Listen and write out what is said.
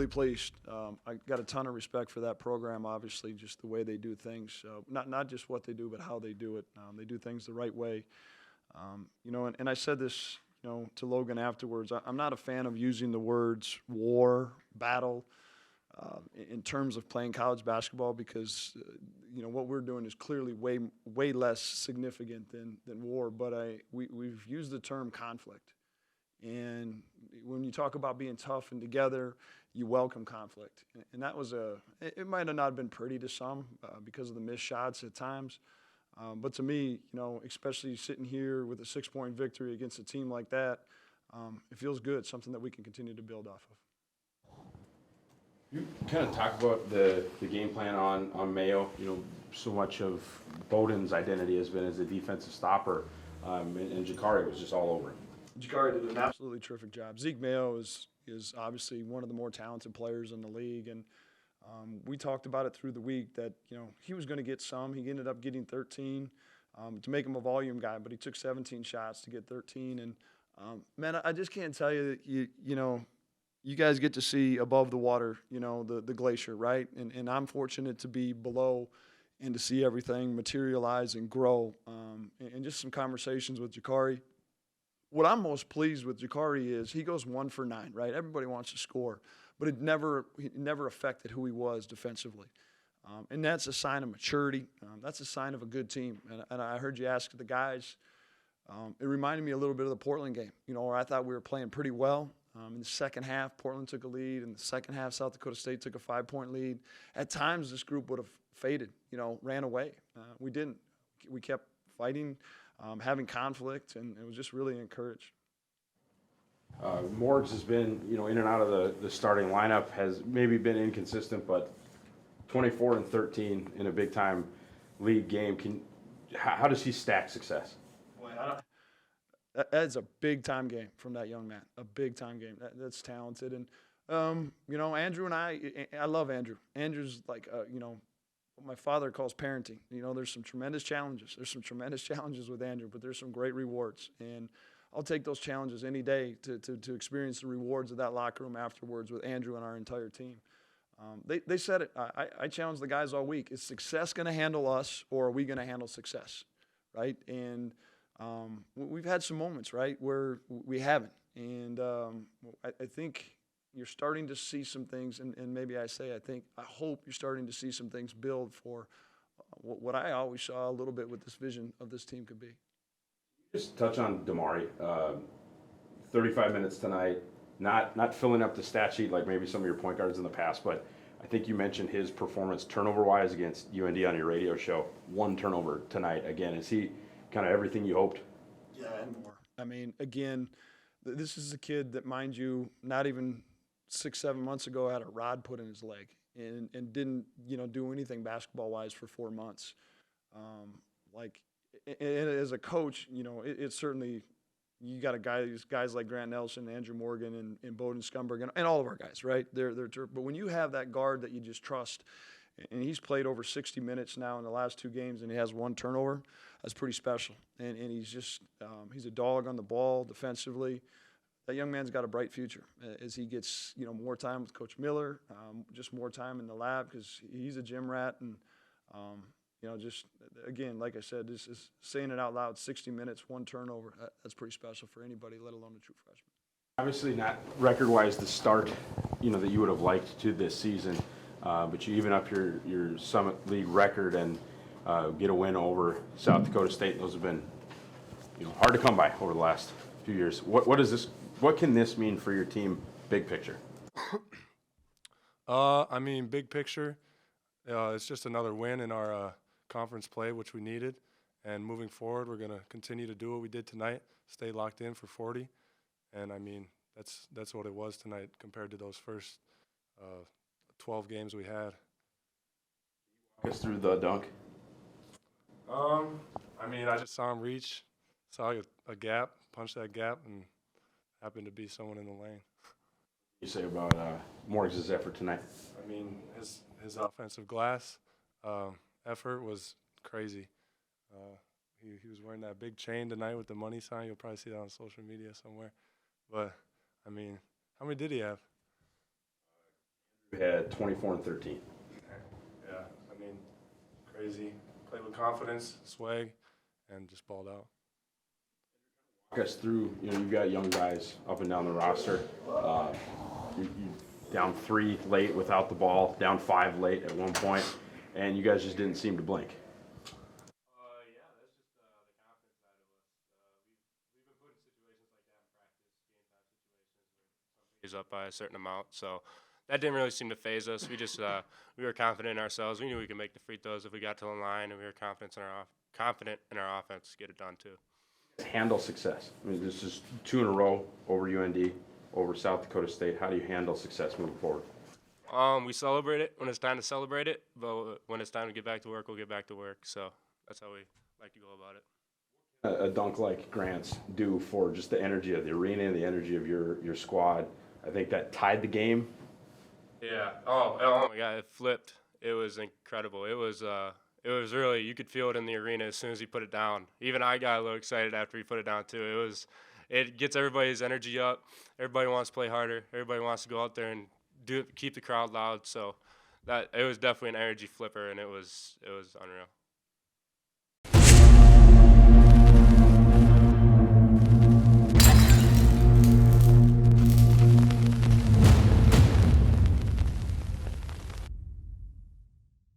really pleased. I got a ton of respect for that program, obviously, just the way they do things. Not just what they do, but how they do it. They do things the right way. And I said this, to Logan afterwards. I'm not a fan of using the words war, battle, in terms of playing college basketball because, what we're doing is clearly way less significant than war. But we've used the term conflict. And when you talk about being tough and together, you welcome conflict. And that was it might have not been pretty to some because of the missed shots at times. But to me, especially sitting here with a 6-point victory against a team like that, it feels good, something that we can continue to build off of. You kind of talk about the game plan on Mayo. So much of Bowden's identity has been as a defensive stopper, and Jakari was just all over him. Jakari did an absolutely terrific job. Zeke Mayo is obviously one of the more talented players in the league, and we talked about it through the week that he was going to get some. He ended up getting 13 to make him a volume guy, but he took 17 shots to get 13. And man, I just can't tell you that you guys get to see above the water, the glacier, right? And I'm fortunate to be below and to see everything materialize and grow. And just some conversations with Jakari. What I'm most pleased with Jakari is he goes 1 for 9, right? Everybody wants to score, but it never affected who he was defensively. And that's a sign of maturity. That's a sign of a good team. And I heard you ask the guys. It reminded me a little bit of the Portland game, where I thought we were playing pretty well. In the second half, Portland took a lead. In the second half, South Dakota State took a 5-point lead. At times, this group would have faded, ran away. We didn't. We kept fighting. Having conflict, and it was just really encouraged. Morgs has been, in and out of the starting lineup, has maybe been inconsistent, but 24 and 13 in a big-time league game. How does he stack success? Boy, that's a big-time game from that young man, a big-time game. That's talented. And, Andrew and I love Andrew. Andrew's like, what my father calls parenting. There's some tremendous challenges. There's some tremendous challenges with Andrew, but there's some great rewards. And I'll take those challenges any day to experience the rewards of that locker room afterwards with Andrew and our entire team. They said it. I challenge the guys all week. Is success going to handle us, or are we going to handle success, right? And we've had some moments, right, where we haven't. And I think you're starting to see some things, and maybe I hope you're starting to see some things build for what I always saw a little bit with this vision of this team could be. Just touch on Damari. 35 minutes tonight, not filling up the stat sheet like maybe some of your point guards in the past, but I think you mentioned his performance turnover-wise against UND on your radio show. 1 turnover tonight. Again, is he kind of everything you hoped? Yeah, and more. I mean, again, this is a kid that, mind you, not even 6-7 months ago had a rod put in his leg and didn't do anything basketball-wise for 4 months. And as a coach, it's certainly you got guys like Grant Nelson, Andrew Morgan, and Bowden Scumberg, and all of our guys, right? But when you have that guard that you just trust, and he's played over 60 minutes now in the last 2 games, and he has 1 turnover, that's pretty special. And he's just he's a dog on the ball defensively. That young man's got a bright future as he gets more time with Coach Miller, just more time in the lab because he's a gym rat. And just again, like I said, this is saying it out loud: 60 minutes, 1 turnover. That's pretty special for anybody, let alone a true freshman. Obviously, not record-wise the start that you would have liked to this season, but you even up your Summit League record and get a win over South Dakota State. Those have been hard to come by over the last few years. What can this mean for your team, big picture? Big picture, it's just another win in our conference play, which we needed. And moving forward, we're going to continue to do what we did tonight, stay locked in for 40. And, that's what it was tonight compared to those first 12 games we had. Walk us through the dunk. I just saw him reach, saw a gap, punch that gap, and happened to be someone in the lane. You say about Morgs' effort tonight? His offensive glass effort was crazy. He was wearing that big chain tonight with the money sign. You'll probably see that on social media somewhere. But, how many did he have? You had 24 and 13. Yeah, I mean, crazy. Played with confidence, swag, and just balled out. Walk us through, you've got young guys up and down the roster. You down 3 late without the ball, down 5 late at one point, and you guys just didn't seem to blink. Yeah, that's just the confidence side of us. We've been put in situations like that in practice, game time situations where something is up by a certain amount. So that didn't really seem to phase us. We just we were confident in ourselves. We knew we could make the free throws if we got to the line, and we were confident in our offense to get it done too. Handle success. I mean, this is 2 in a row over UND, over South Dakota State. How do you handle success moving forward? We celebrate it when it's time to celebrate it, but when it's time to get back to work, we'll get back to work. So that's how we like to go about it. A dunk like Grant's do for just the energy of the arena, the energy of your squad. I think that tied the game. Yeah. Oh my God! It flipped. It was incredible. It was really, you could feel it in the arena as soon as he put it down. Even I got a little excited after he put it down too. It gets everybody's energy up. Everybody wants to play harder. Everybody wants to go out there and keep the crowd loud. So it was definitely an energy flipper, and it was unreal.